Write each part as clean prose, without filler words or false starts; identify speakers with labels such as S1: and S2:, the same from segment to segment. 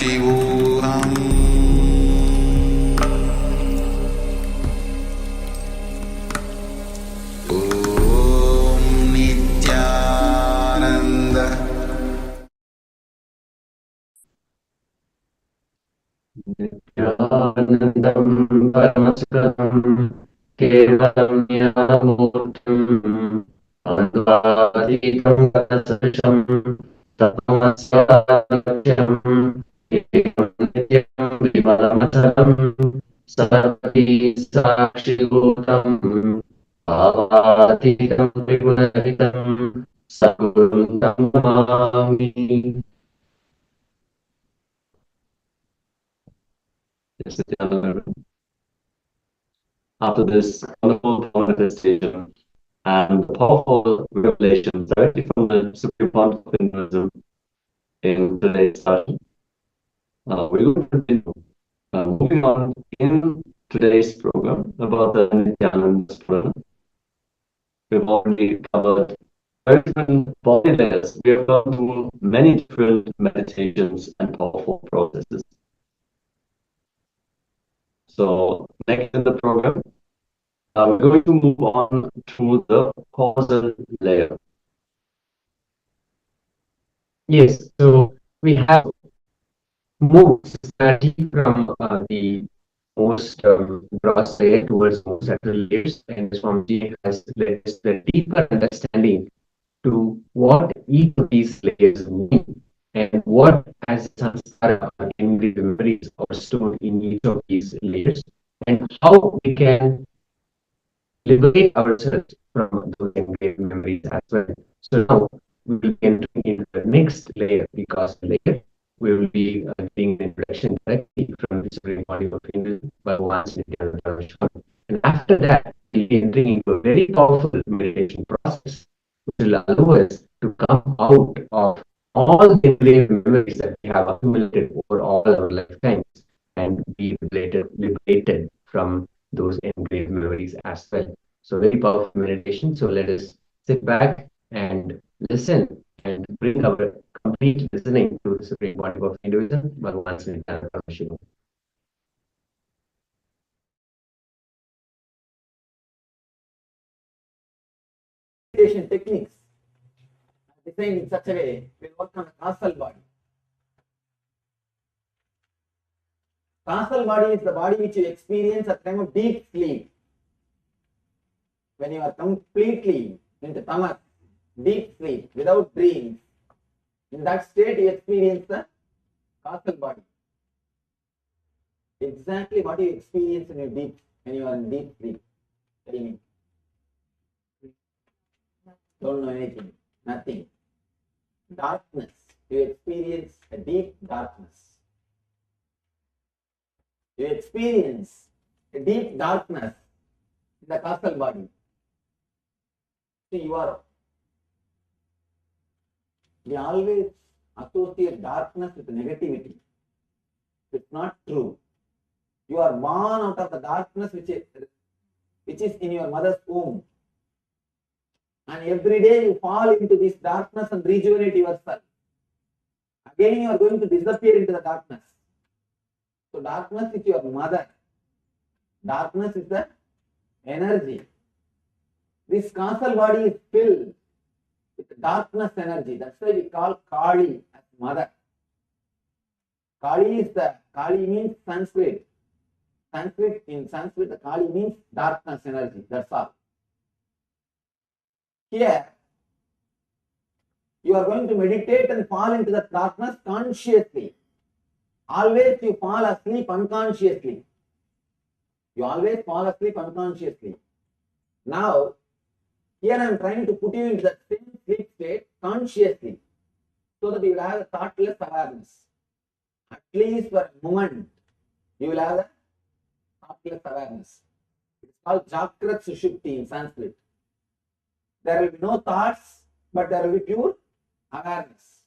S1: Nithyananda.
S2: Nithyanandam Paramashivoham Level-1 Anvadikam Vasasham Tapamasya Ekam Nityam Vimalamatharam Sarvati Sakshibhutam Avatikam Vigunahitam Sagurum Namami. After this wonderful manifestation and powerful revelations directly from the Supreme Pontiff of Hinduism in today's session, we will continue moving on in today's program about the Nithyananda Spurana. We've already covered different body layers. We have gone through many different meditations and powerful processes. So next in the program, we're going to move on to the causal layer. Yes, so we have moved systematically from the most gross layer towards more subtle layers, and Swamiji has led us the deeper understanding to what each of these layers mean and what as samskara or engrave memories are stored in each of these layers, and how we can liberate ourselves from those engraved memories as well. So now we will be entering into the next layer, the causal layer. We will be getting an introduction directly from the Supreme Pontiff of Hinduism, Bhagavan's Nithyananda. And after that, we'll be entering into a very powerful meditation process, which will allow us to come out of all the engraved memories that we have accumulated over all our lifetimes and be liberated from those engraved memories as well. So very powerful meditation. So let us sit back and listen and bring our complete listening to the Supreme Pontiff of Hinduism, Bhagavan's Nithyananda Paramashivoham.
S3: Meditation techniques designed in such a way will work on the causal body. Causal body is the body which you experience at the time of deep sleep. When you are completely into tamas, deep sleep, without dreams, in that state you experience the causal body. Exactly what you experience when you are in deep sleep. Tell me. Don't know anything, nothing. Darkness. You experience a deep darkness. You experience a deep darkness in the causal body. See, we always associate darkness with negativity. It's not true. You are born out of the darkness which is in your mother's womb. And every day you fall into this darkness and rejuvenate yourself. Again you are going to disappear into the darkness. So darkness is your mother. Darkness is the energy. This causal body is filled with darkness energy. That's why we call Kali as mother. Kali means Sanskrit. In Sanskrit, the Kali means darkness energy. That's all. Here, you are going to meditate and fall into the darkness consciously. Always you fall asleep unconsciously. You always fall asleep unconsciously. Now, here I am trying to put you into the same sleep state consciously, so that you will have a thoughtless awareness. At least for a moment, you will have a thoughtless awareness. It's called Jagrat Sushupti in Sanskrit. There will be no thoughts, but there will be pure awareness.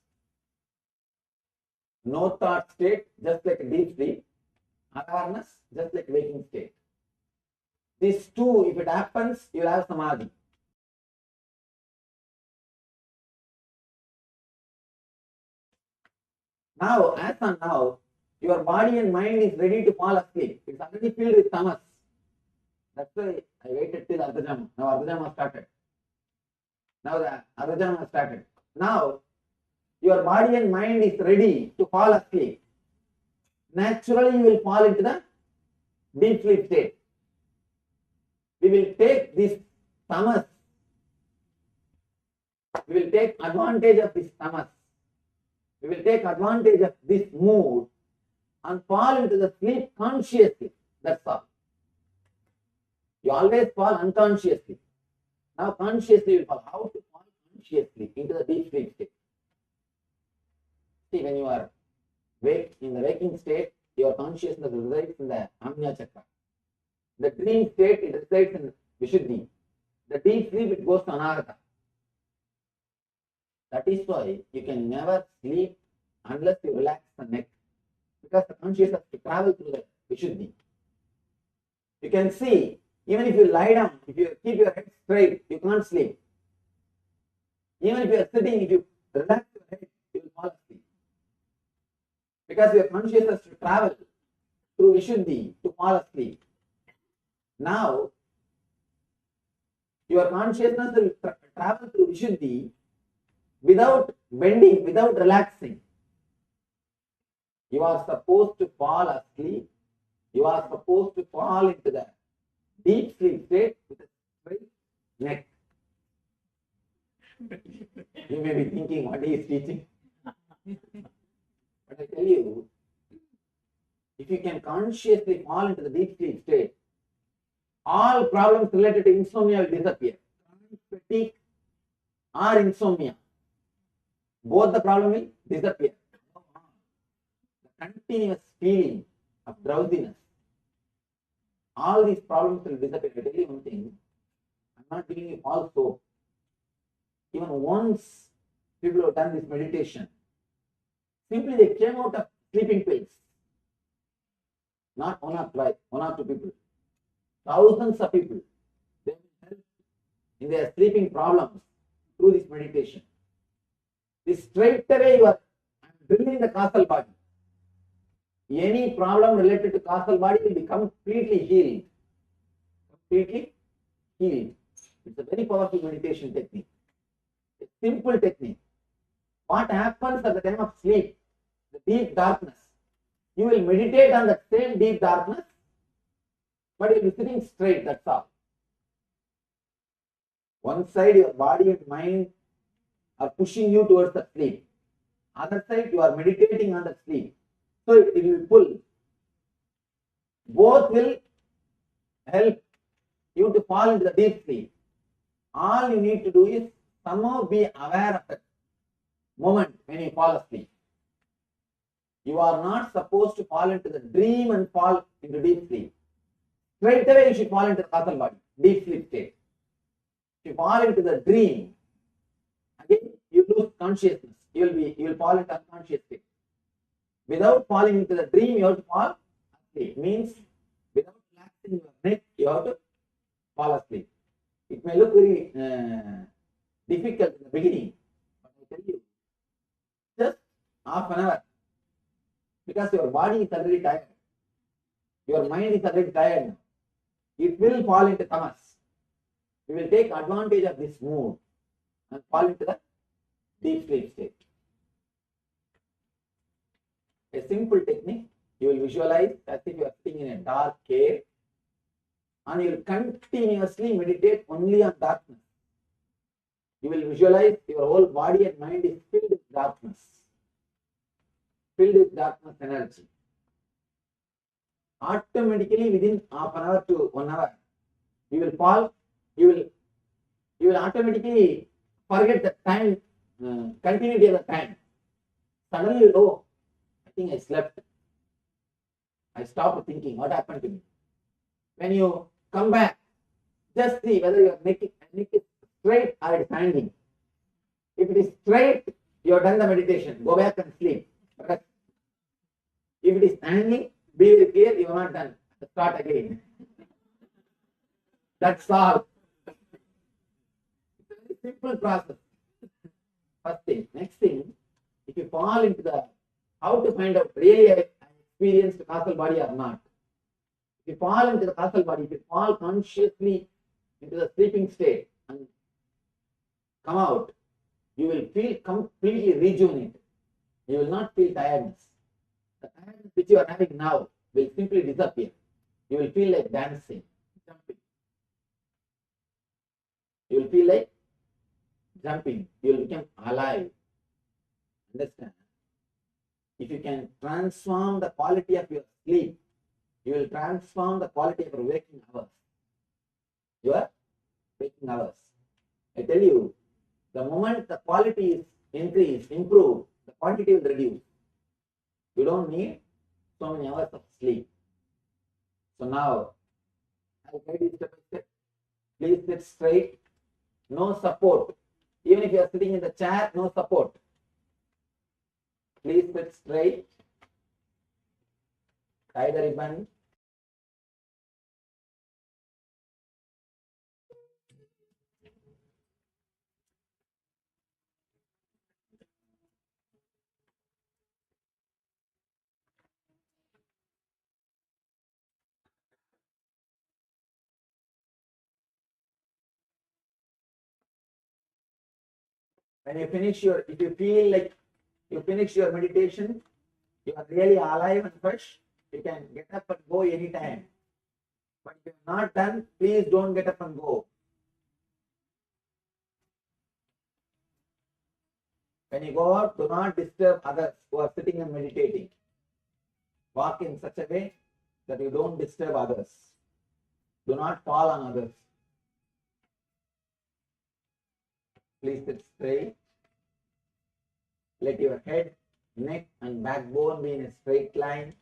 S3: No thought state, just like a deep sleep. Awareness, just like waking state. These two, if it happens, you will have samadhi. Now, as on now, your body and mind is ready to fall asleep. It's already filled with tamas. That's why I waited till Ardhajama. Now Ardhajama started. Now the Ardhajama started. Now your body and mind is ready to fall asleep. Naturally you will fall into the deep sleep state. We will take this tamas. We will take advantage of this tamas. We will take advantage of this mood and fall into the sleep consciously. That's all. You always fall unconsciously. Now consciously you will fall. How to fall consciously into the deep sleep state? See, when you are in the waking state, your consciousness resides in the Amnya Chakra. The dream state, it resides in Vishuddhi. The deep sleep, it goes to Anahata. That is why you can never sleep unless you relax the neck. Because the consciousness has to travel through the Vishuddhi. You can see, even if you lie down, if you keep your head straight, you can't sleep. Even if you are sitting, if you relax your head, you will fall asleep. Because your consciousness has to travel through Vishuddhi to fall asleep. Now, your consciousness will travel through Vishuddhi without bending, without relaxing. You are supposed to fall asleep. You are supposed to fall into the deep sleep state with a straight neck. You may be thinking, what he is teaching? But I tell you, if you can consciously fall into the deep sleep state, all problems related to insomnia will disappear. Fatigue or insomnia, both the problem will disappear. The continuous feeling of drowsiness, all these problems will disappear. I tell you one thing, I'm not giving you false hope. Even once people have done this meditation, simply they came out of sleeping pills. Not one or twice, one or two people. Thousands of people, they will help in their sleeping problems through this meditation. This straight away you are drilling the causal body. Any problem related to causal body will be completely healed. Completely healed. It's a very powerful meditation technique. A simple technique. What happens at the time of sleep, the deep darkness, you will meditate on that same deep darkness, but you will be sitting straight, that's all. One side, your body and mind are pushing you towards the sleep. Other side, you are meditating on the sleep. So it will pull. Both will help you to fall into the deep sleep. All you need to do is somehow be aware of that moment when you fall asleep. You are not supposed to fall into the dream and fall into deep sleep. Straight away you should fall into the causal body, deep sleep state. If you fall into the dream, again you lose consciousness. You will fall into unconscious state. Without falling into the dream, you have to fall asleep. Means without relaxing your neck, you have to fall asleep. It may look very difficult in the beginning, but I tell you, just half an hour, because your body is already tired, your mind is already tired now. It will fall into tamas. We will take advantage of this mood and fall into the deep sleep state. A simple technique, you will visualize as if you are sitting in a dark cave and you will continuously meditate only on darkness. You will visualize your whole body and mind is filled with darkness. Filled with darkness energy. Automatically within half an hour to 1 hour, you will fall, you will automatically forget the time, continuity of the time. Suddenly, oh, I think I slept. I stopped thinking what happened to me. When you come back, just see whether your neck is straight or it is hanging. If it is straight, you have done the meditation. Go back and sleep. But if it is hanging, be very clear, you are not done. Start again. That's all. It's a very simple process. First thing. Next thing, if you fall into the how to find out, really I experienced causal body or not. If you fall into the causal body, if you fall consciously into the sleeping state and come out, you will feel completely rejuvenated. You will not feel tiredness. The tiredness which you are having now will simply disappear. You will feel like dancing, jumping. You will feel like jumping. You will become alive. Understand? If you can transform the quality of your sleep, you will transform the quality of your waking hours. Your waking hours. I tell you, the moment the quality is increased, improved, the quantity will reduce. You don't need so many hours of sleep. So now, I'll guide you step by step. Please sit straight, no support. Even if you are sitting in the chair, no support. Please sit straight, tie the ribbon. When you finish if you feel like you finish your meditation, you are really alive and fresh, you can get up and go anytime. But if you're not done, please don't get up and go. When you go out, do not disturb others who are sitting and meditating. Walk in such a way that you don't disturb others. Do not fall on others. Please sit straight. Let your head, neck, and backbone be in a straight line.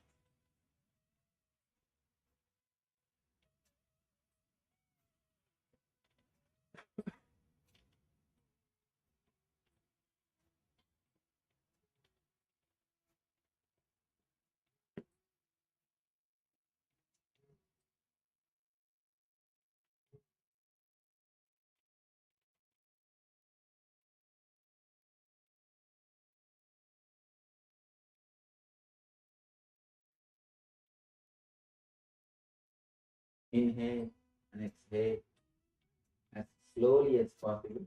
S3: Inhale and exhale as slowly as possible,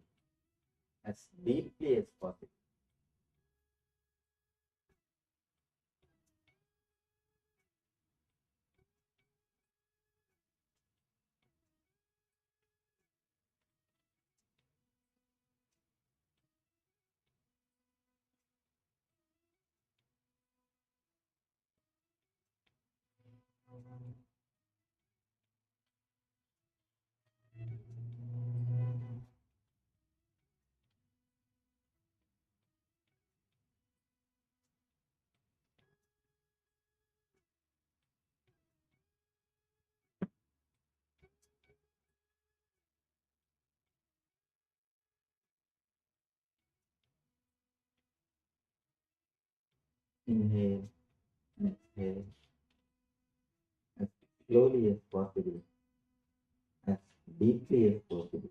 S3: as deeply as possible. Inhale and exhale as slowly as possible, as deeply as possible.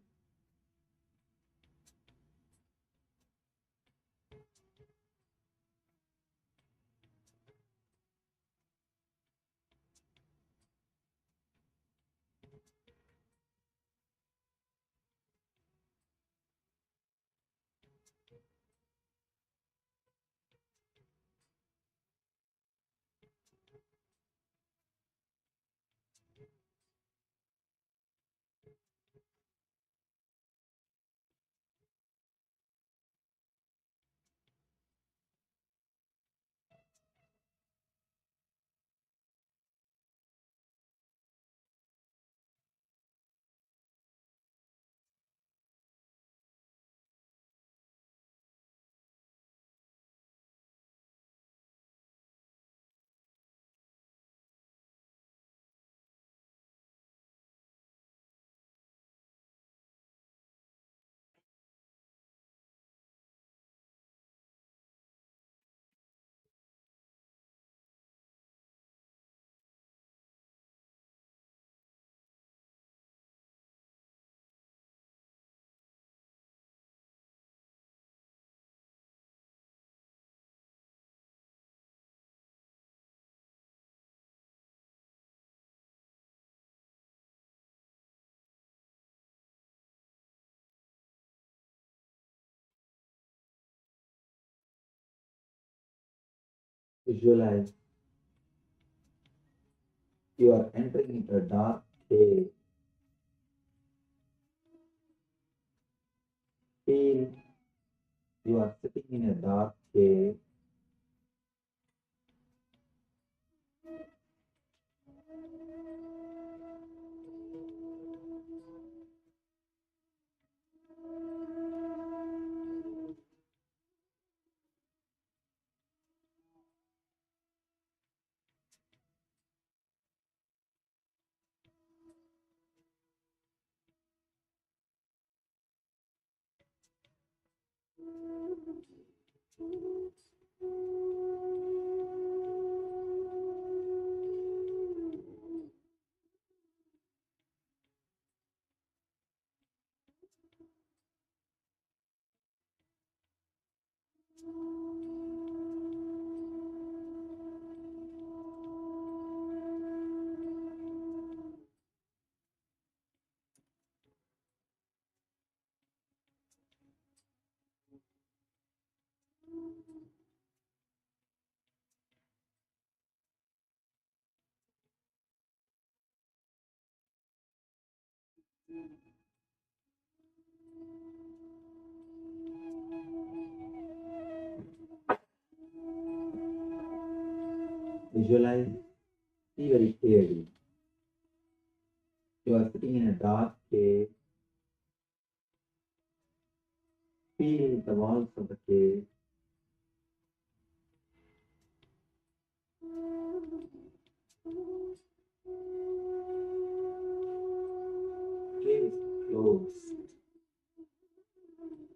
S3: Visualize you are entering into a dark cave. Feel you are sitting in a dark cave. Visualize, see very clearly. You are sitting in a dark cave. Feel the walls of the cave. Cave is closed.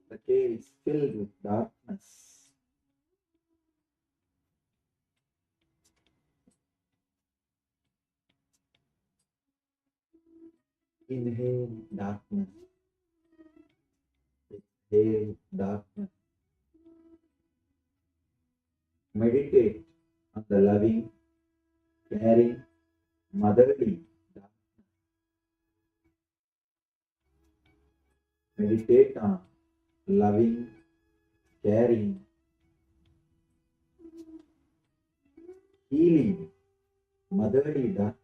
S3: The cave is filled with darkness. Inhale darkness. Exhale darkness. Meditate on the loving, caring, motherly darkness. Meditate on loving, caring, healing, motherly darkness.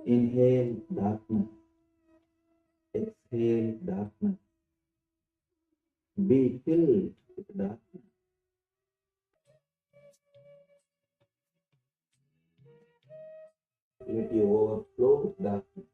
S3: Inhale darkness. Exhale darkness. Be filled with darkness. Let you overflow with darkness.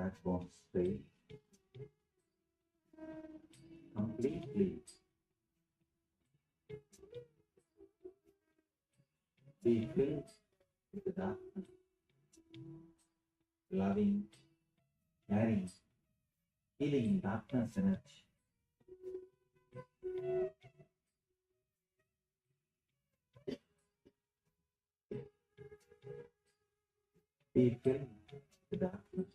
S3: backbone straight, completely. Be filled with the darkness, loving, caring, healing darkness energy. Be filled with darkness.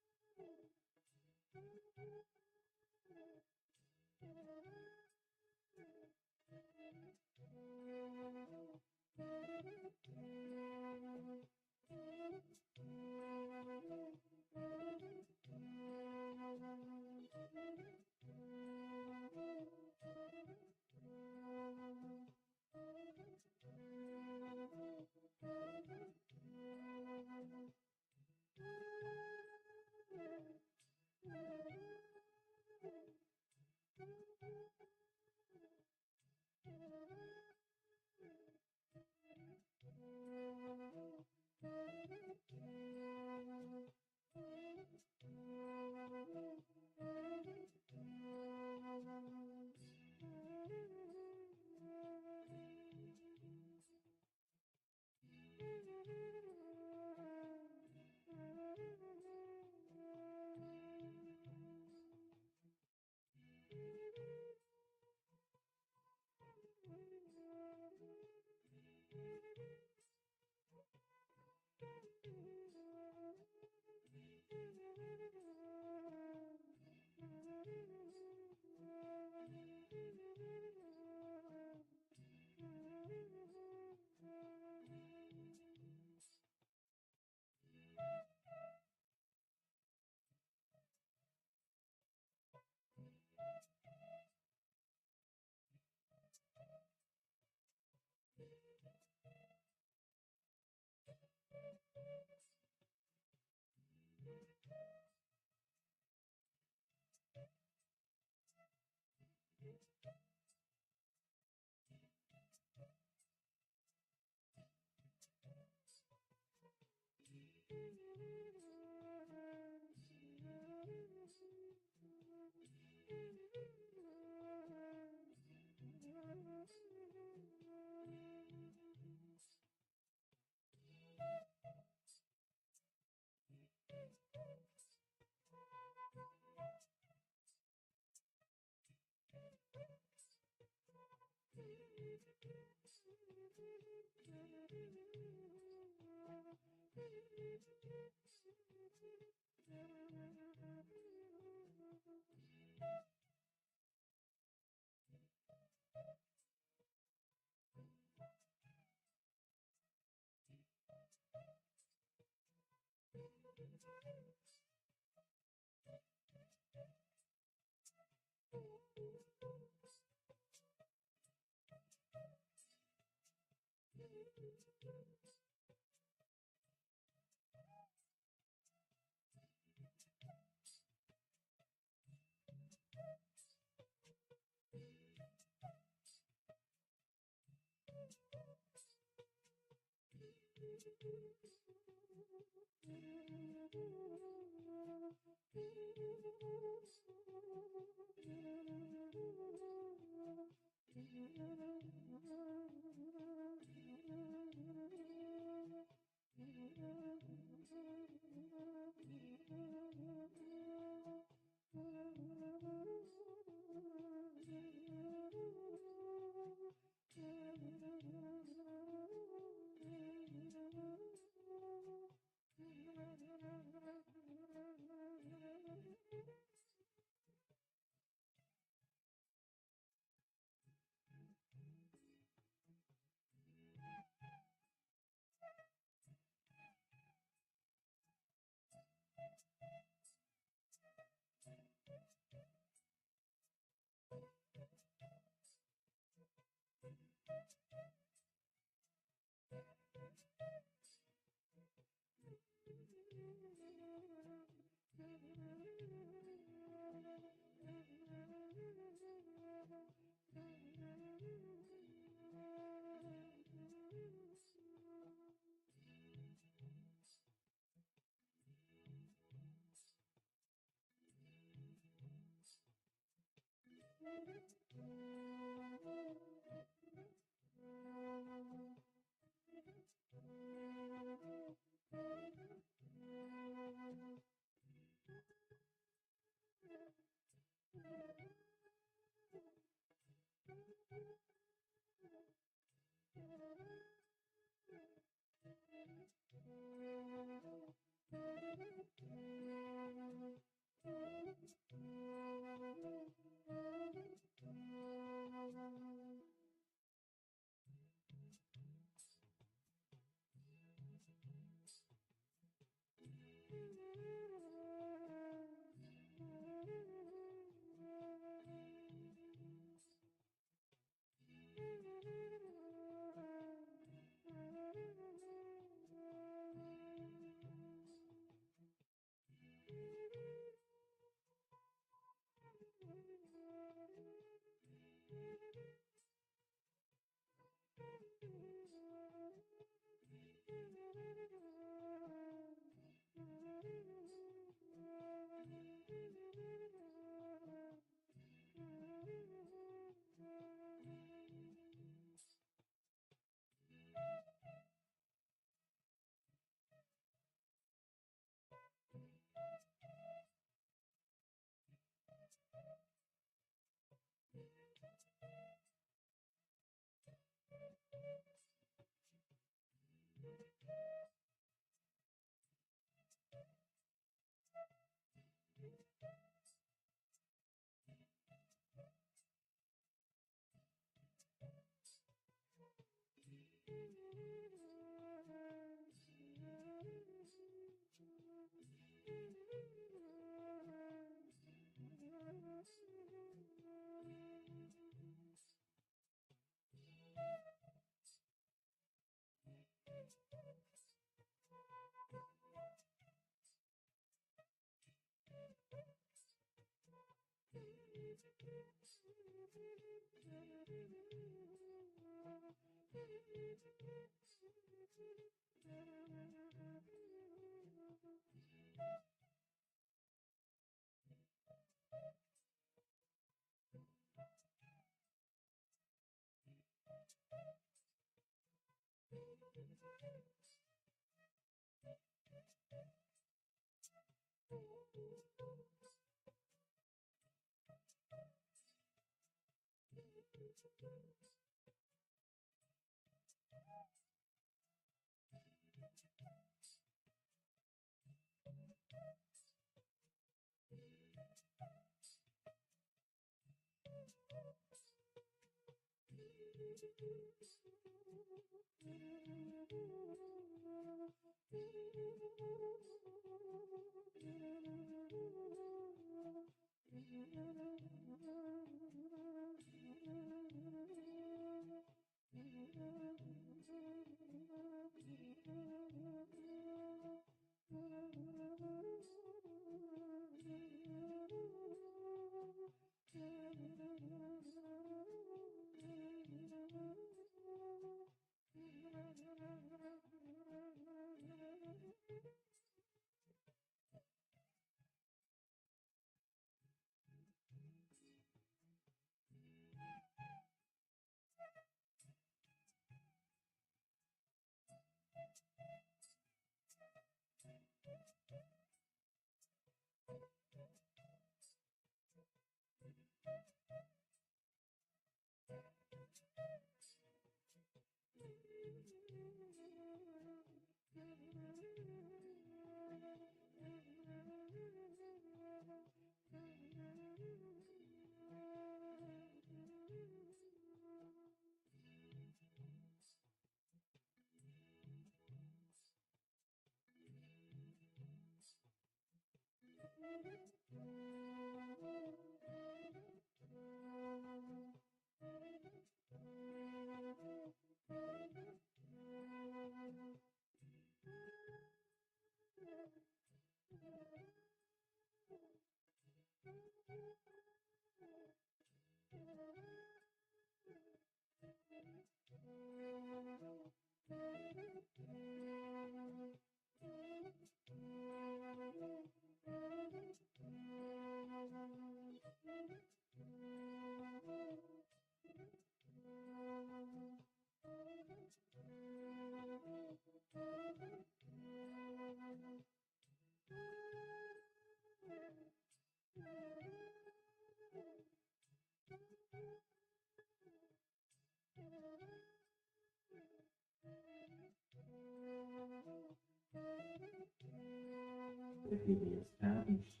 S3: Let it be established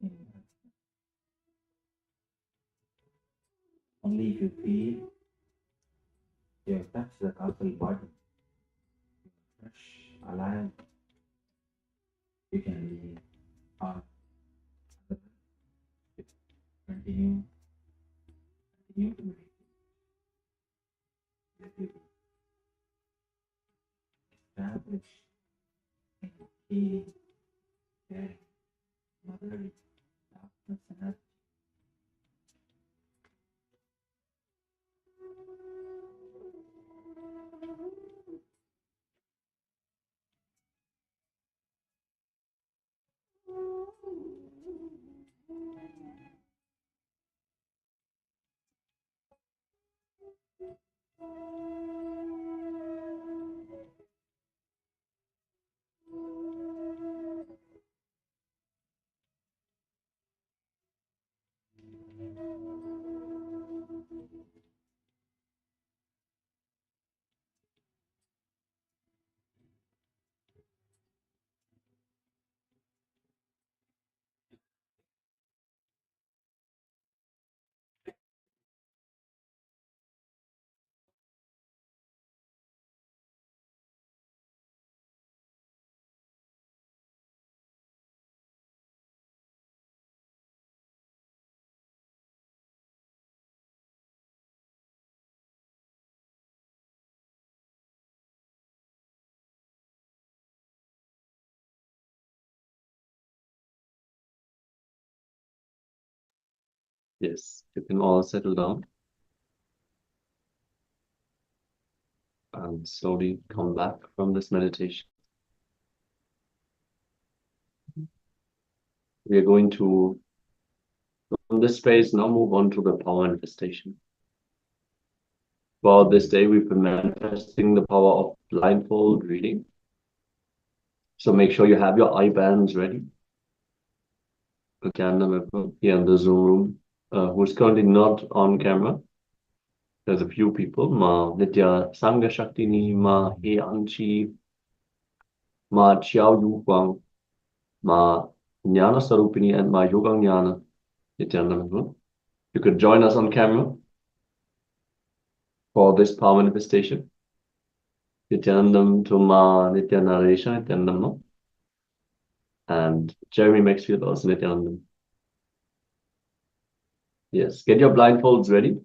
S3: in only if you feel you have touched the causal body, fresh, alive, you can leave or continue to meditate. Let it be established in healing, caring, motherly, darkness energy.
S1: Yes, you can all settle down and slowly come back from this meditation. We are going to, from this phase, now move on to the power manifestation. Throughout this day, we've been manifesting the power of blindfold reading. So make sure you have your eye bands ready. Nithyananda here in the Zoom room, who's currently not on camera. There's a few people. Ma Nithya Sangha Shaktini, Ma He Anchi, Ma Chiao Yu Guang, Ma Jnana Sarupini, and Ma Yoga Jnana. Nithyananda. You could join us on camera for this power manifestation. Nithyanandam to Ma Nithya Naresha, Nithyanandam. And Jeremy Maxfield also Nithyanandam. Yes, get your blindfolds ready.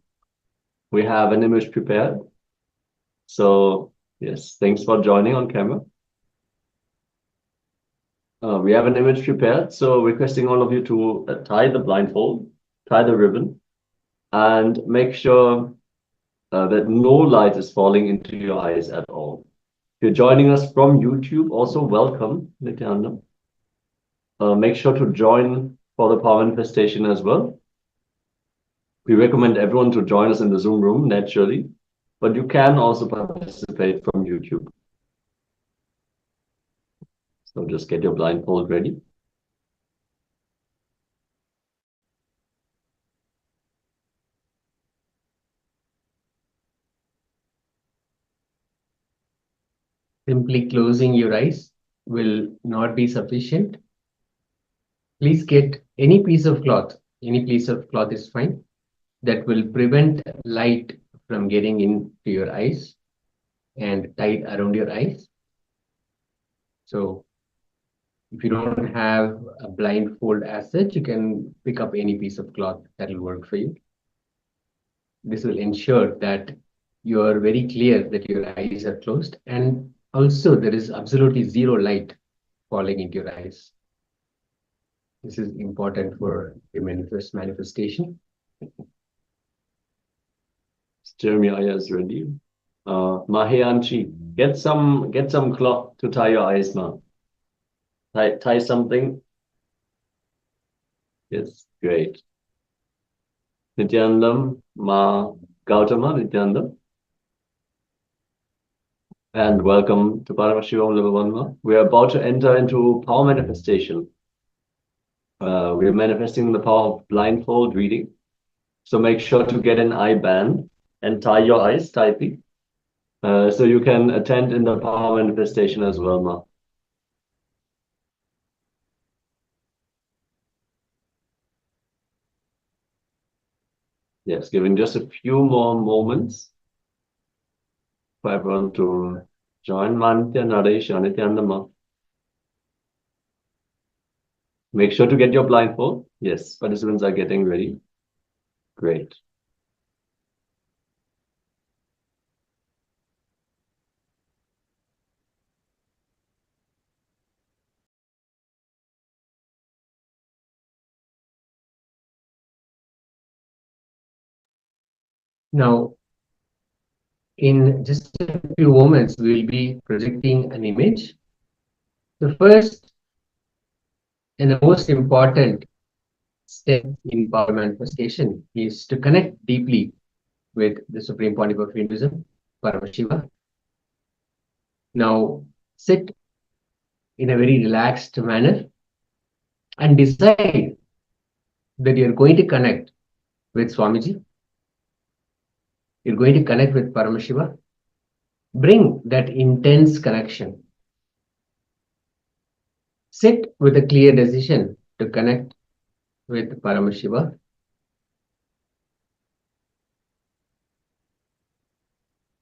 S1: We have an image prepared. So, yes, thanks for joining on camera. We have an image prepared, so requesting all of you to tie the blindfold, tie the ribbon, and make sure that no light is falling into your eyes at all. If you're joining us from YouTube, also welcome, Nithyananda. Make sure to join for the power manifestation as well. We recommend everyone to join us in the Zoom room naturally, but you can also participate from YouTube. So just get your blindfold ready.
S2: Simply closing your eyes will not be sufficient. Please get any piece of cloth is fine, that will prevent light from getting into your eyes and tied around your eyes. So if you don't have a blindfold as such, you can pick up any piece of cloth that will work for you. This will ensure that you are very clear that your eyes are closed, and also there is absolutely zero light falling into your eyes. This is important for a manifestation.
S1: Jeremy Aya is ready. Maheanchi, get some cloth to tie your eyes now. Tie something. Yes, great. Nithyanandam, Ma Gautama, Nithyanandam. And welcome to Paramashivoham Level-1. We are about to enter into power manifestation. We are manifesting the power of blindfold reading. So make sure to get an eye band and tie your eyes tightly. So you can attend in the power manifestation as well, Ma. Yes, giving just a few more moments for everyone to join Mantya Naresh Nithyananda. Make sure to get your blindfold. Yes, participants are getting ready. Great.
S2: Now, in just a few moments, we will be projecting an image. The first and the most important step in power manifestation is to connect deeply with the Supreme Pontiff of Hinduism, Paramashiva. Now, sit in a very relaxed manner and decide that you're going to connect with Swamiji. You're going to connect with Paramashiva. Bring that intense connection. Sit with a clear decision to connect with Paramashiva.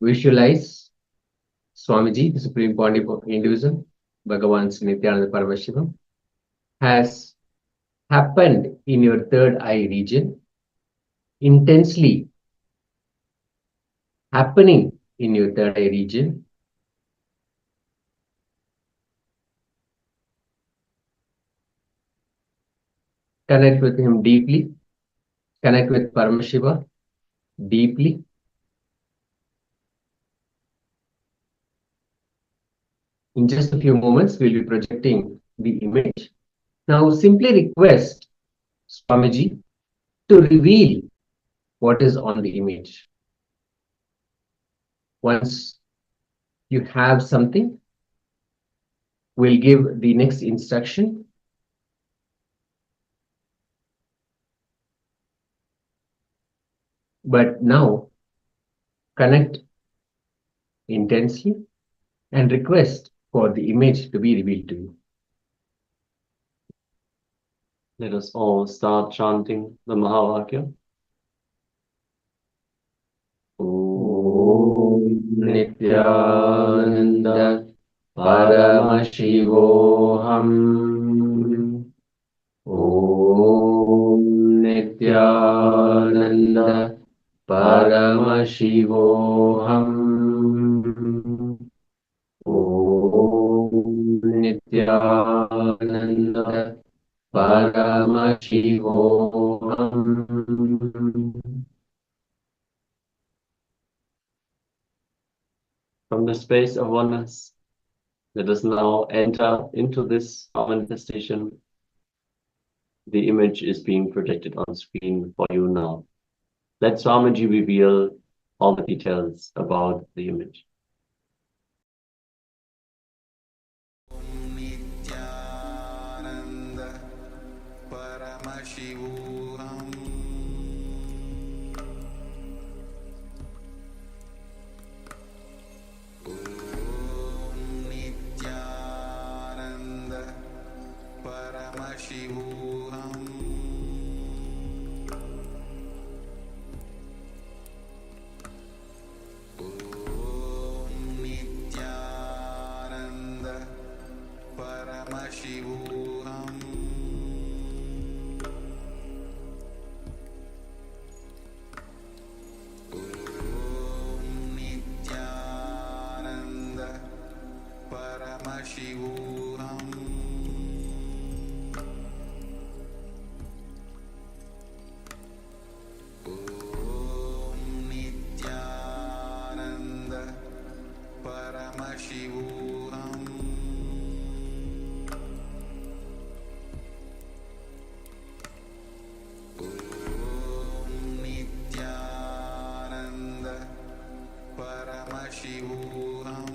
S2: Visualize Swamiji, the Supreme Pontiff of Hinduism, Bhagavan Nithyananda Paramashivam, has happened in your third eye region, intensely happening in your third eye region. Connect with him deeply. Connect with Paramashiva deeply. In just a few moments, we'll be projecting the image. Now, simply request Swamiji to reveal what is on the image. Once you have something, we'll give the next instruction. But now, connect intensely and request for the image to be revealed to you.
S1: Let us all start chanting the Mahavakya.
S2: Om Nithyananda Paramashivoham. Om Nithyananda Paramashivoham. Om Nithyananda Paramashivoham.
S1: From the space of oneness, let us now enter into this manifestation. The image is being projected on screen for you now. Let Swamiji reveal all the details about the image.
S4: Nithyananda Paramashivoham. Nithyananda Paramashivoham. Nithyananda Paramashivoham. Nithyananda Paramashivoham. Nithyananda Paramashivoham. Nithyananda Paramashivoham. Nithyananda Paramashivoham.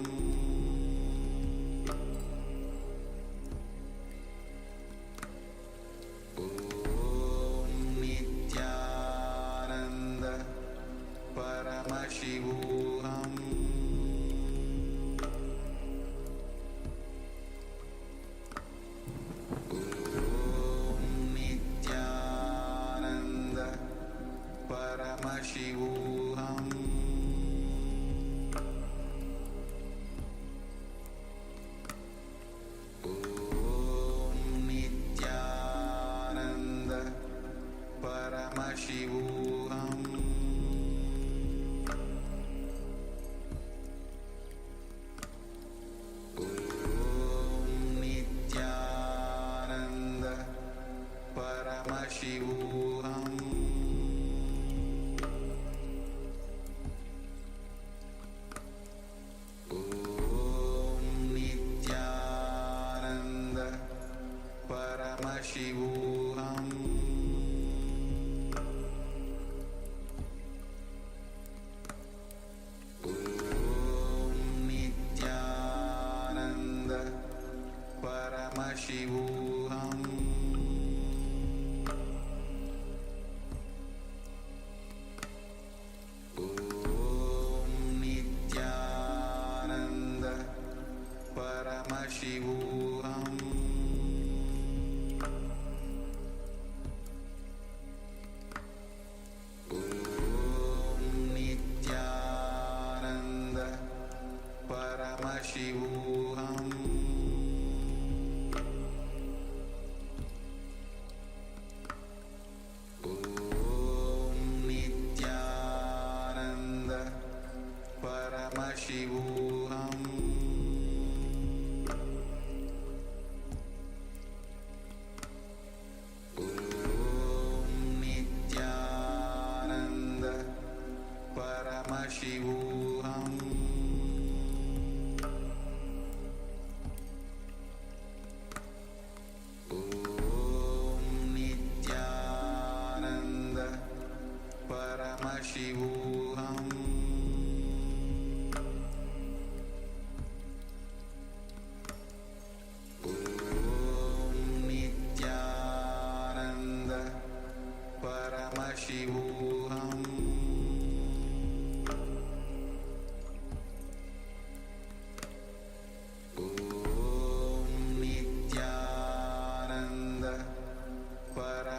S4: Nithyananda Paramashivoham. Nithyananda Paramashivoham. Nithyananda Paramashivoham. Nithyananda Paramashivoham. Nithyananda Paramashivoham. Nithyananda Paramashivoham.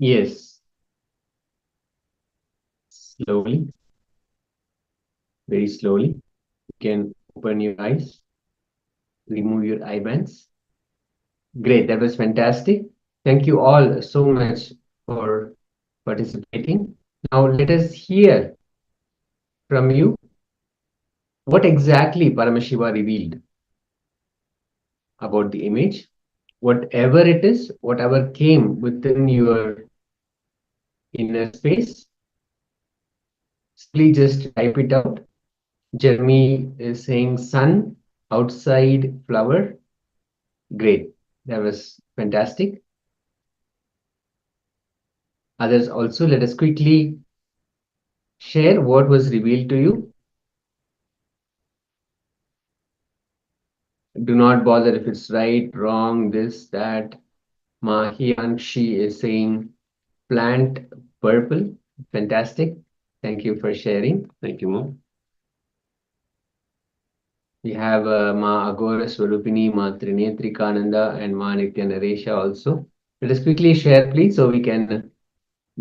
S2: Yes, slowly, very slowly. You can open your eyes, remove your eye bands. Great, that was fantastic. Thank you all so much for participating. Now let us hear from you what exactly Paramashiva revealed about the image. Whatever it is, whatever came within your inner space, please just type it out. Jeremy is saying sun, outside flower. Great, that was fantastic. Others also, let us quickly share what was revealed to you. Do not bother if it's right, wrong, this, that. Mahianshi is saying plant purple. Fantastic. Thank you for sharing.
S1: Thank you, Mo.
S2: We have Ma Agora Swarupini, Ma Trinetrikananda, and Ma Nithya Naresha also. Let us quickly share, please, so we can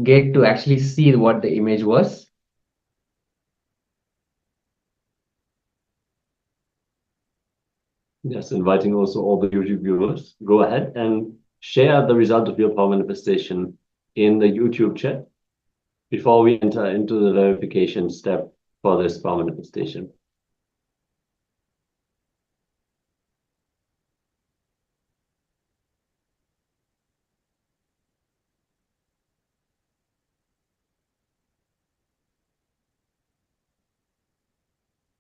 S2: get to actually see what the image was.
S1: Yes, inviting also all the YouTube viewers. Go ahead and share the result of your power manifestation in the YouTube chat before we enter into the verification step for this power manifestation.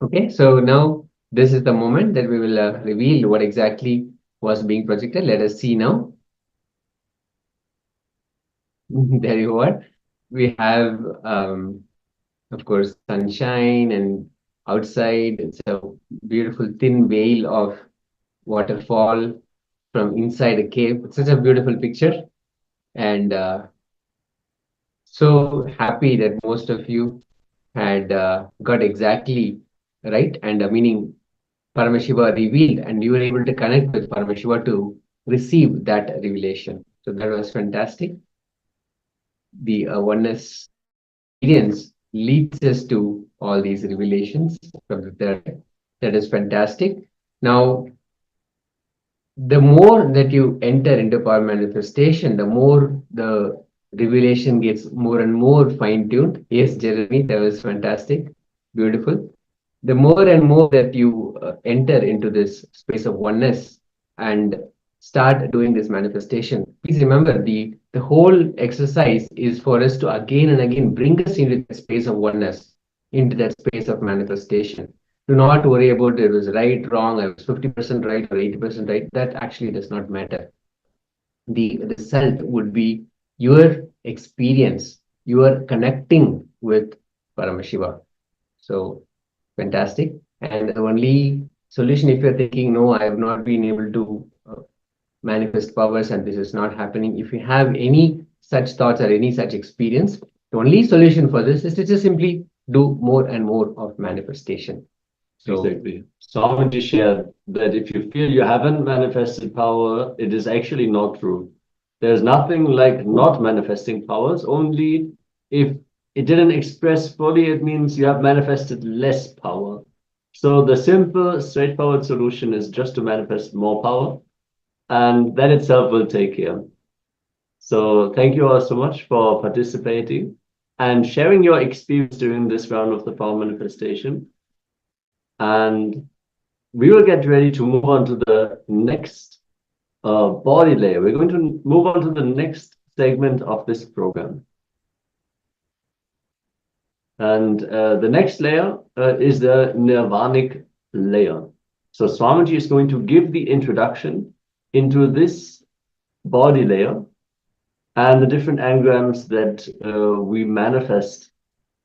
S2: Okay, so now this is the moment that we will reveal what exactly was being projected. Let us see now. There you are. We have, of course, sunshine, and outside it's a beautiful thin veil of waterfall from inside a cave. It's such a beautiful picture, and so happy that most of you had got exactly right, and meaning Paramashiva revealed, and you were able to connect with Paramashiva to receive that revelation. So that was fantastic. The oneness experience leads us to all these revelations from the third. That is fantastic. Now, the more that you enter into power manifestation, the more the revelation gets more and more fine-tuned. Yes, Jeremy, that was fantastic. Beautiful. The more and more that you enter into this space of oneness and start doing this manifestation, please remember the whole exercise is for us to again and again bring us into the space of oneness, into that space of manifestation. Do not worry about it was right, wrong, I was 50% right or 80% right. That actually does not matter. The self would be your experience, your connecting with Paramashiva. So fantastic. And the only solution, if you're thinking, no, I have not been able to manifest powers and this is not happening, if you have any such thoughts or any such experience, the only solution for this is to just simply do more and more of manifestation. So
S1: Exactly. Swamiji shared that if you feel you haven't manifested power, it is actually not true. There's nothing like not manifesting powers, only if it didn't express fully, it means you have manifested less power. So the simple, straightforward solution is just to manifest more power, and that itself will take care. So thank you all so much for participating and sharing your experience during this round of the power manifestation. And we will get ready to move on to the next body layer. We're going to move on to the next segment of this program. And the next layer is the Nirvanic layer. So Swamiji is going to give the introduction into this body layer and the different engrams that we manifest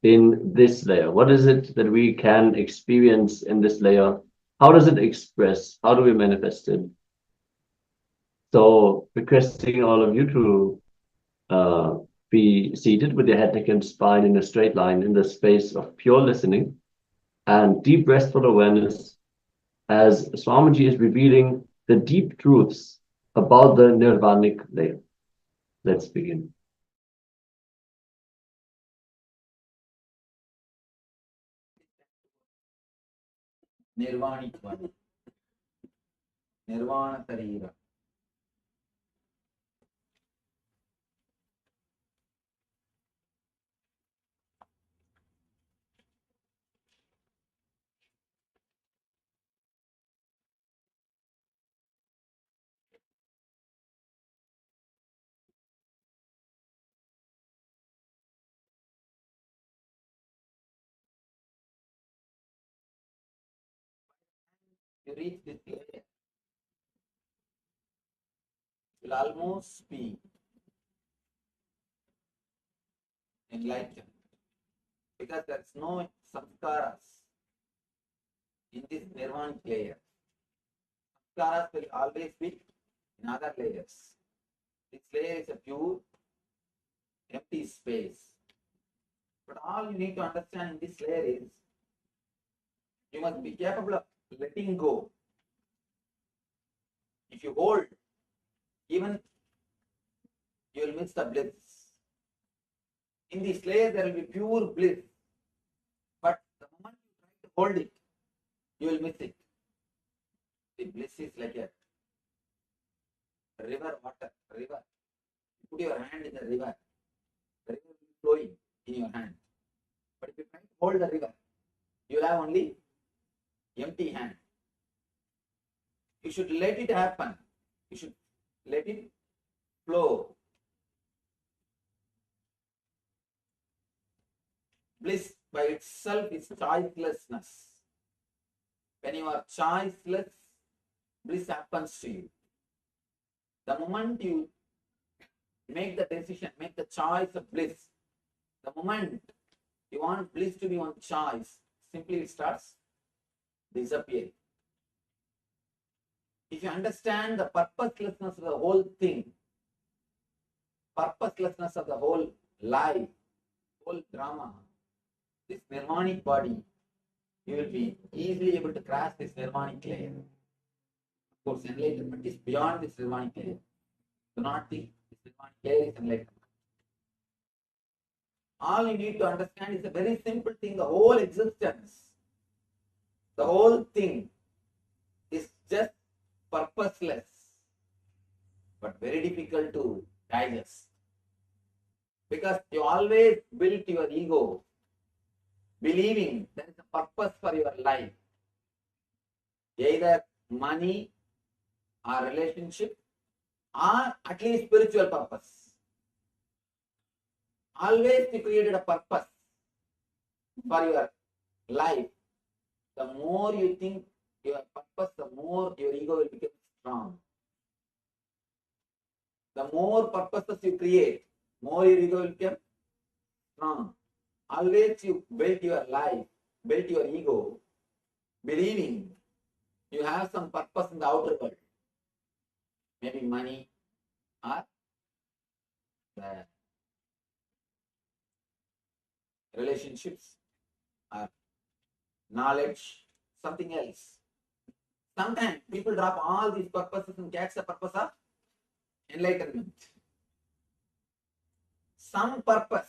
S1: in this layer. What is it that we can experience in this layer? How does it express? How do we manifest it? So requesting all of you to be seated with your head, neck, and spine in a straight line in the space of pure listening and deep restful awareness as Swamiji is revealing the deep truths about the Nirvanic layer. Let's begin.
S3: Nirvanic body, Nirvana Tarira. You reach this layer, you'll almost be enlightened because there's no samskaras in this Nirvanic layer. Samskaras will always be in other layers. This layer is a pure empty space. But all you need to understand in this layer is you must be capable of letting go. If you hold, even you will miss the bliss. In this layer, there will be pure bliss. But the moment you try to hold it, you will miss it. The bliss is like a river water, river. You put your hand in the river will be flowing in your hand. But if you try to hold the river, you will have only empty hand. You should let it happen. You should let it flow. Bliss by itself is choicelessness. When you are choiceless, bliss happens to you. The moment you make the decision, make the choice of bliss, the moment you want bliss to be one choice, simply it starts disappearing. If you understand the purposelessness of the whole thing, purposelessness of the whole life, whole drama, this Nirvanic body, you will be easily able to cross this Nirvanic layer. Of course, enlightenment is beyond this Nirvanic layer. Do not think this Nirvanic layer is enlightenment. All you need to understand is a very simple thing. The whole existence, the whole thing is just purposeless, but very difficult to digest. Because you always built your ego believing there is a purpose for your life, either money or relationship or at least spiritual purpose. Always you created a purpose for your life. The more you think your purpose, the more your ego will become strong. The more purposes you create, more your ego will become strong. Always you build your life, build your ego, believing you have some purpose in the outer world. Maybe money or the relationships or knowledge, something else. Sometimes people drop all these purposes and catch the purpose of enlightenment. Some purpose,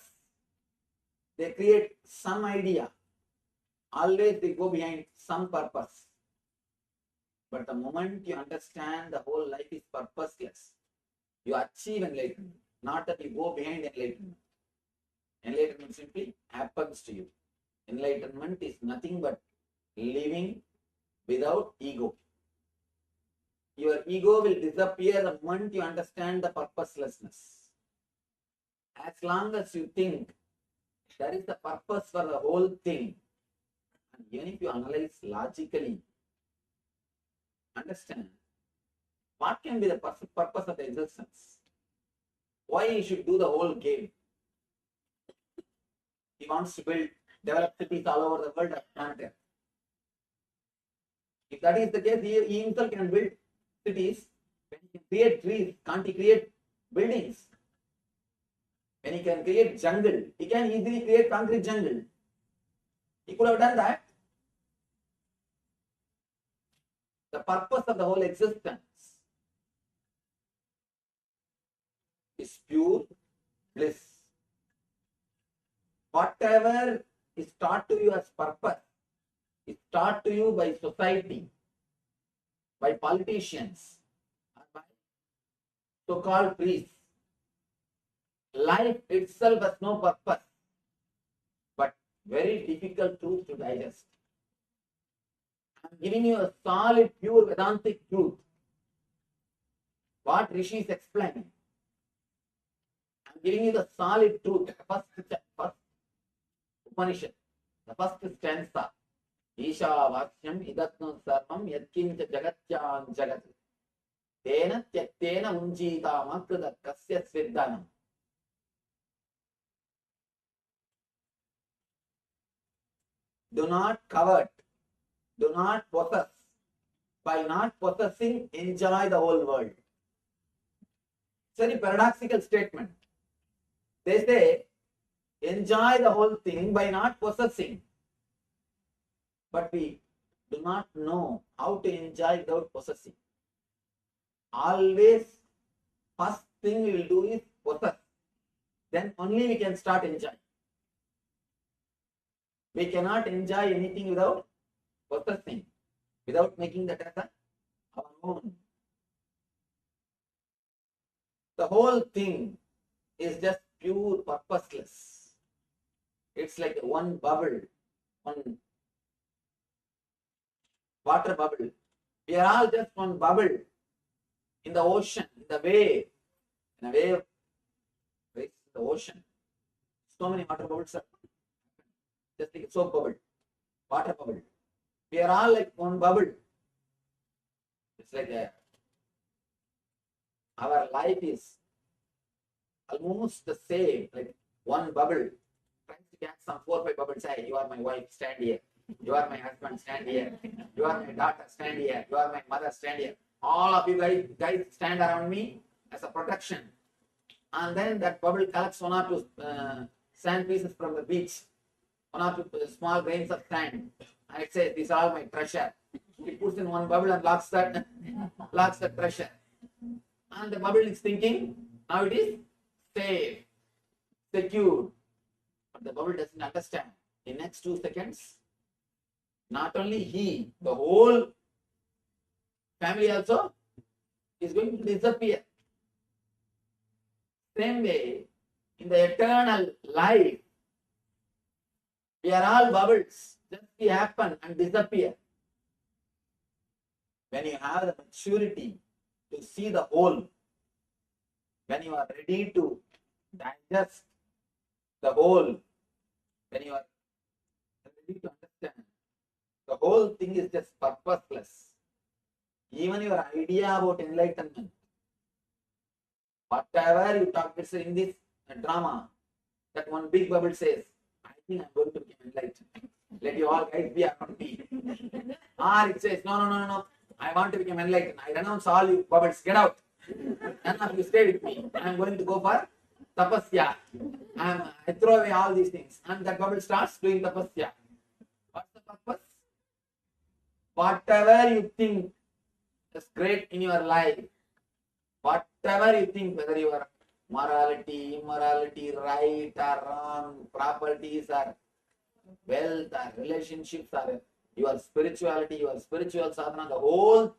S3: they create some idea. Always they go behind some purpose. But the moment you understand the whole life is purposeless, you achieve enlightenment. Not that you go behind enlightenment. Enlightenment simply happens to you. Enlightenment is nothing but living without ego. Your ego will disappear the moment you understand the purposelessness. As long as you think that is the purpose for the whole thing, and even if you analyze logically, understand what can be the purpose of the existence. Why you should do the whole game. He wants to develop cities all over the world at planet Earth. If that is the case, he himself can build cities. When he can create trees, can't he create buildings? When he can create jungle, he can easily create concrete jungle. He could have done that. The purpose of the whole existence is pure bliss. Whatever is taught to you as purpose is taught to you by society, by politicians, or by so-called priests. Life itself has no purpose, but very difficult truth to digest. I am giving you a solid, pure Vedantic truth. What Rishi is explaining. I am giving you the solid truth. First Upanishad, the first stanza. Isha Vakyam idatnu sarvam yatkincha jagatyam jagat. Tena tyaktena unjita makrida kasya sveddanam. Do not covet, do not possess. By not possessing, enjoy the whole world. It's a very paradoxical statement. They say, enjoy the whole thing by not possessing. But we do not know how to enjoy without possessing. Always, first thing we will do is possess. Then only we can start enjoying. We cannot enjoy anything without possessing, without making that as our own. The whole thing is just pure purposeless. It's like one bubble, one water bubble. We are all just one bubble in the ocean, in the wave. In a wave, it's the ocean. So many water bubbles are just like a soap bubble, water bubble. We are all like one bubble. It's like our life is almost the same, like one bubble. Trying to catch some 4 or 5 bubbles. Hey, you are my wife, stand here. You are my husband, stand here. You are my daughter, stand here. You are my mother, stand here. All of you guys stand around me as a protection. And then that bubble collects 1 or 2 sand pieces from the beach. 1 or 2 small grains of sand. And it says, these are all my treasure. It puts in one bubble and locks that treasure. And the bubble is thinking, now it is safe, secure. But the bubble doesn't understand. In next 2 seconds, not only he, the whole family also is going to disappear. Same way, in the eternal life, we are all bubbles, just happen and disappear. When you have the maturity to see the whole, when you are ready to digest the whole, when you are ready to understand, the whole thing is just purposeless. Even your idea about enlightenment, whatever you talk, it's in this drama, that one big bubble says, I think I'm going to become enlightened. Let you all guys be around me. Or it says, no, I want to become enlightened. I renounce all you bubbles, get out. None of you stay with me. I'm going to go for tapasya. I throw away all these things. And that bubble starts doing tapasya. What's the purpose? Whatever you think is great in your life, whatever you think, whether your morality, immorality, right or wrong, properties or wealth or relationships or your spirituality, your spiritual sadhana, the whole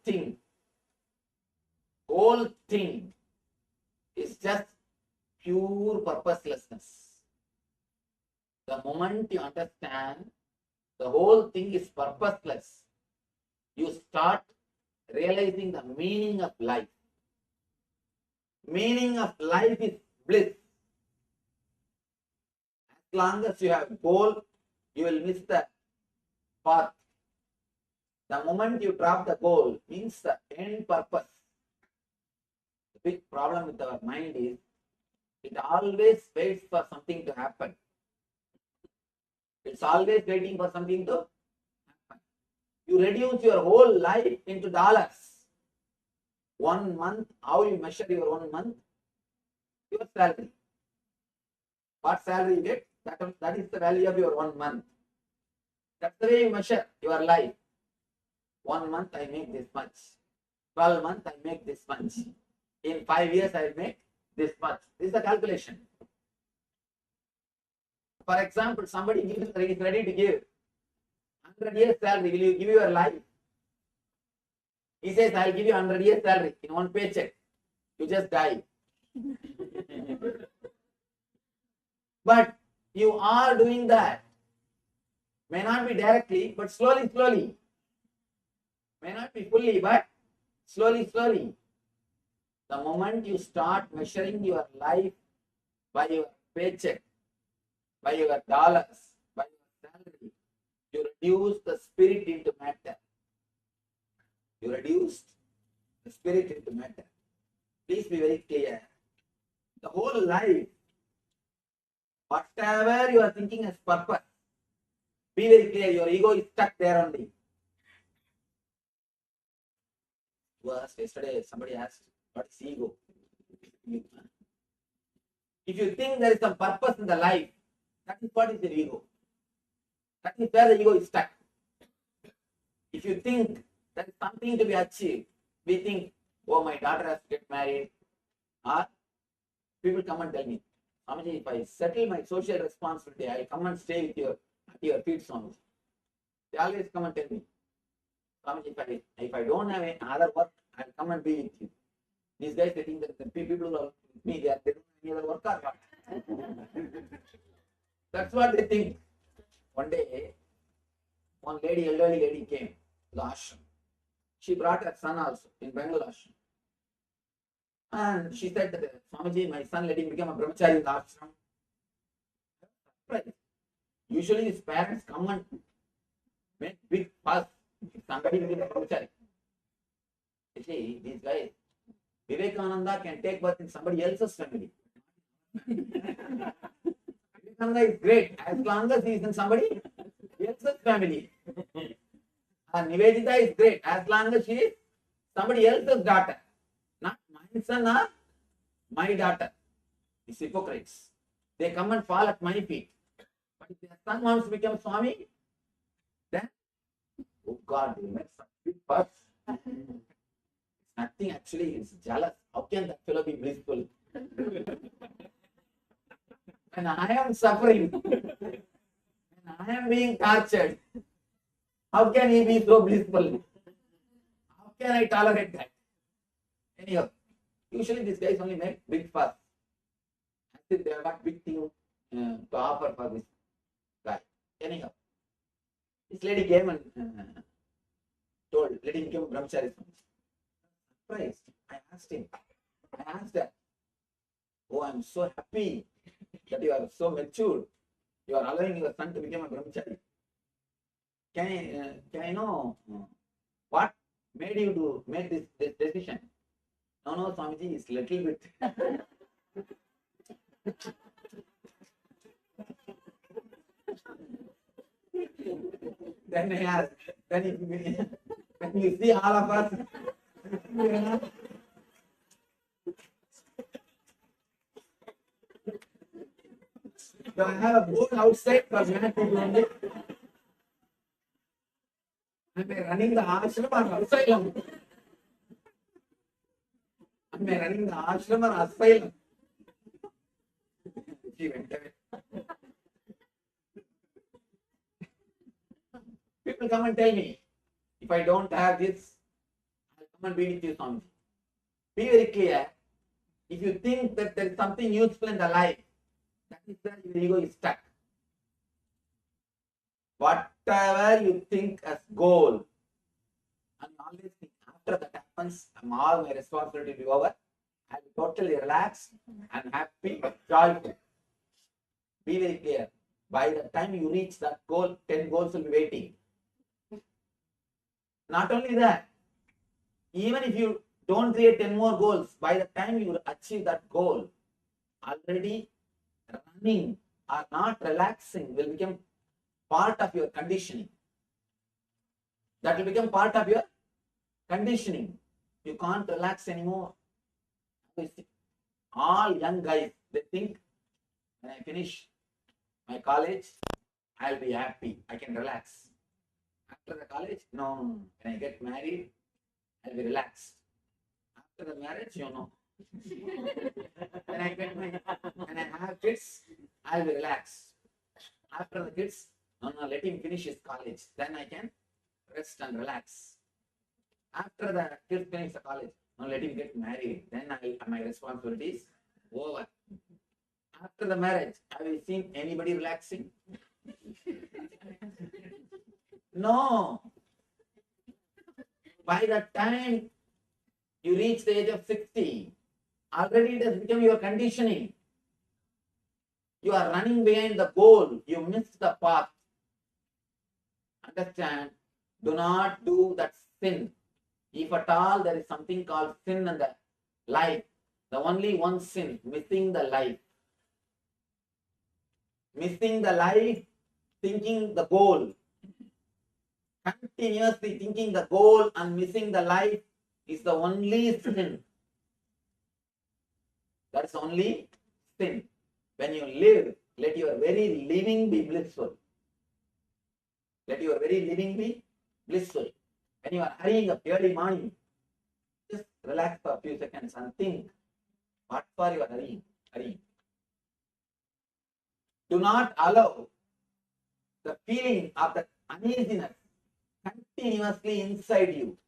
S3: thing is just pure purposelessness. The moment you understand the whole thing is purposeless, you start realizing the meaning of life. Meaning of life is bliss. As long as you have goal, you will miss the path. The moment you drop the goal means the end purpose. The big problem with our mind is it always waits for something to happen. It's always waiting for something to happen. You reduce your whole life into dollars. 1 month, how you measure your 1 month? Your salary. What salary you get? That is the value of your 1 month. That's the way you measure your life. 1 month I make this much. 12 months I make this much. In 5 years I make this much. This is the calculation. For example, somebody is ready to give 100 years salary. Will you give your life? He says, I'll give you 100 years salary in one paycheck. You just die. But you are doing that. May not be directly, but slowly. May not be fully, but slowly. The moment you start measuring your life by your paycheck, by your dollars, by your salary, you reduce the spirit into matter. You reduced the spirit into matter. Please be very clear. The whole life, whatever you are thinking as purpose, be very clear. Your ego is stuck there only. Yesterday, somebody asked, what is ego? If you think there is some purpose in the life, that is what is the ego. That is where the ego is stuck. If you think there is something to be achieved, we think, oh, my daughter has to get married. Or people come and tell me, Swamiji, if I settle my social responsibility, I will come and stay with you at your feet, Swamiji. They always come and tell me, Swamiji, if I don't have any other work, I will come and be with you. These guys, they think that the people who are with me, they don't have any other work or what? That's what they think. One day, one lady, elderly lady came to the ashram. She brought her son also in Bangalore ashram. And she said that, Swamiji, my son, let him become a brahmachari in the ashram. Right. Usually his parents come and make big fuss if somebody becomes a brahmachari. You see, these guys, Vivekananda can take birth in somebody else's family. Vivekananda is great as long as he is in somebody else's family. And Nivedita is great as long as she is somebody else's daughter. Not my son or my daughter. These hypocrites. They come and fall at my feet. But if their son wants to become Swami, then, oh God, they make such big fuss. Nothing actually, is jealous. How can that fellow be blissful? When I am suffering, when I am being tortured, how can he be so blissful? How can I tolerate that? Anyhow, usually these guys only make big fuss. As if they have got big thing to offer for this guy. Anyhow, this lady came and told, let him become brahmachari. Surprised. I asked her, oh, I'm so happy that you are so mature. You are allowing your son to become a brahmachari. Can I know what made you to make this decision? No, Swamiji, it's little bit. Then I asked, when you see all of us, do I have a board outside for men people only? I'm Am I running the ashram or asylum? Am I running the ashram or asylum? She went away. People come and tell me, if I don't have this, I'll come and be with you, Swami. Be very clear. If you think that there is something useful in the life, that is where your ego is stuck. Whatever you think as goal, and you always think after that happens, all my responsibility will be over. I'll be totally relaxed and happy, joyful. Be very clear. By the time you reach that goal, 10 goals will be waiting. Not only that, even if you don't create 10 more goals, by the time you achieve that goal, already running or not relaxing will become part of your conditioning. That will become part of your conditioning. You can't relax anymore. All young guys, they think, when I finish my college, I'll be happy. I can relax. After the college, no. When I get married, I'll be relaxed. After the marriage, you know. when I have kids, I'll be relaxed. After the kids, no, let him finish his college. Then I can rest and relax. After the kids finish the college, no, let him get married. Then my responsibilities over. After the marriage, have you seen anybody relaxing? No. By the time you reach the age of 60, already it has become your conditioning. You are running behind the goal. You missed the path. Understand? Do not do that sin. If at all there is something called sin in the life, the only one sin, missing the life. Missing the life, thinking the goal. Continuously thinking the goal and missing the life is the only sin. That's only sin. When you live, let your very living be blissful. Let your very living be blissful. When you are hurrying up early morning, just relax for a few seconds and think, what for you are hurrying? Do not allow the feeling of the uneasiness continuously inside you.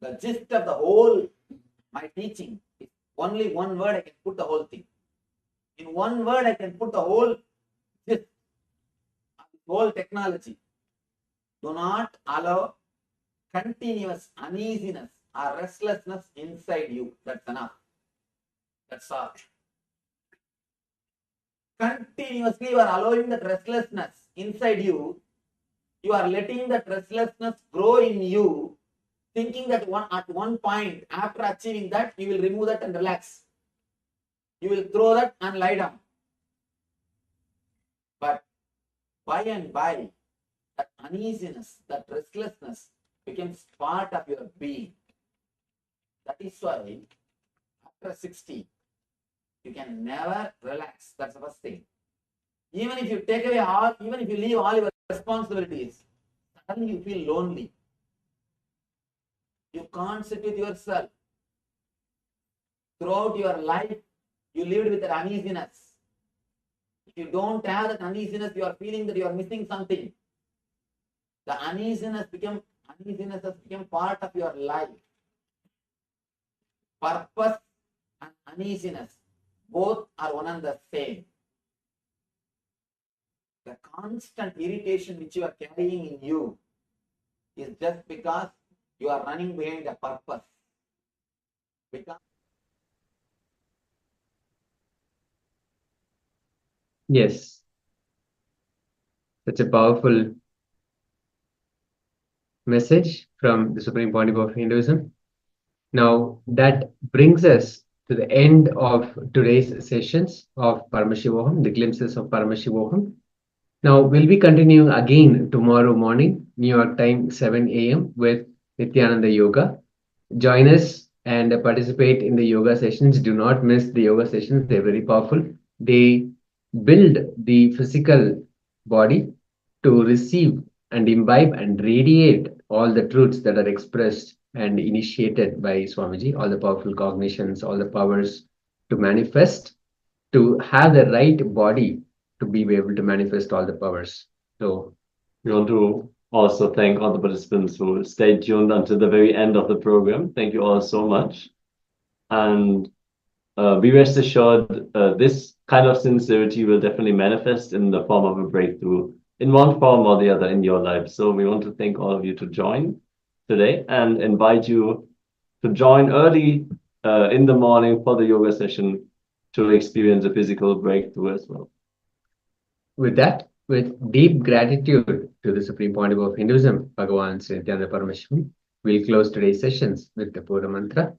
S3: The gist of the whole my teaching is only one word. I can put the whole thing. In one word, I can put the whole gist of the whole technology. Do not allow continuous uneasiness or restlessness inside you. That's enough. That's all. Continuously you are allowing that restlessness inside you. You are letting that restlessness grow in you, thinking that at one point, after achieving that, you will remove that and relax. You will throw that and lie down. But by and by, that uneasiness, that restlessness becomes part of your being. That is why, after 60, you can never relax. That's the first thing. Even if you take away even if you leave all your responsibilities, suddenly you feel lonely. You can't sit with yourself. Throughout your life, you lived with that uneasiness. If you don't have that uneasiness, you are feeling that you are missing something. The uneasiness has become part of your life. Purpose and uneasiness, both are one and the same. The constant irritation which you are carrying in you is just because you are running behind a purpose.
S2: Yes, such a powerful message from the Supreme Pontiff of Hinduism. Now, that brings us to the end of today's sessions of Paramashivoham, the Glimpses of Paramashivoham. Now, we'll be continuing again tomorrow morning, New York time, 7 a.m. with Nithyananda Yoga. Join us and participate in the yoga sessions. Do not miss the yoga sessions. They're very powerful. They build the physical body to receive and imbibe and radiate all the truths that are expressed and initiated by Swamiji, all the powerful cognitions, all the powers to manifest, to have the right body to be able to manifest all the powers. So
S1: we want to also thank all the participants who stayed tuned until the very end of the program. Thank you all so much. And be rest assured, this kind of sincerity will definitely manifest in the form of a breakthrough in one form or the other in your life. So we want to thank all of you to join today and invite you to join early in the morning for the yoga session to experience a physical breakthrough as well.
S2: with that, with deep gratitude to the Supreme Pontiff of Hinduism, Bhagavan Sri Nithyananda Paramashivoham, we'll close today's sessions with the Pura Mantra.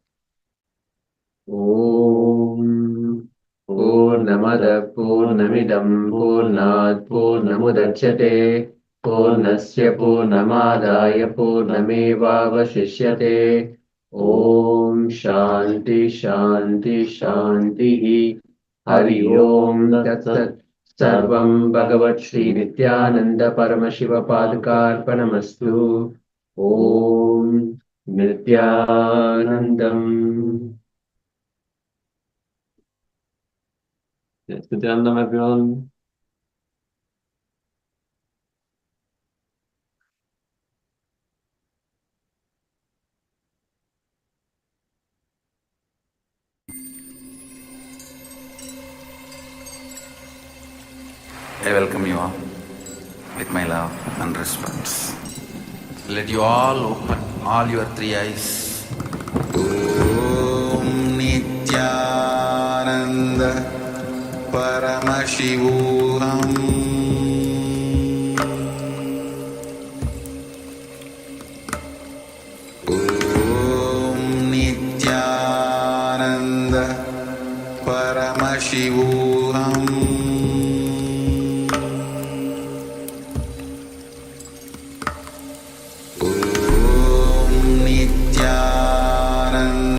S2: Om Purnamada Purnamidam Purnat Purnamudachyate Purnasya Purnamadaya Purnamevavashishyate. Om Shanti Shanti Shanti. Hari Om Tat Sat. Sarvam Bhagavat Shri Nithyananda Paramashiva Padkarpanamastu. Om Nithyanandam.
S1: Yes, Nithyanandam, everyone.
S4: I welcome you all with my love and respect. Let you all open all your three eyes. Om Nithyananda Paramashivoham. Om Nithyananda Paramashivoham.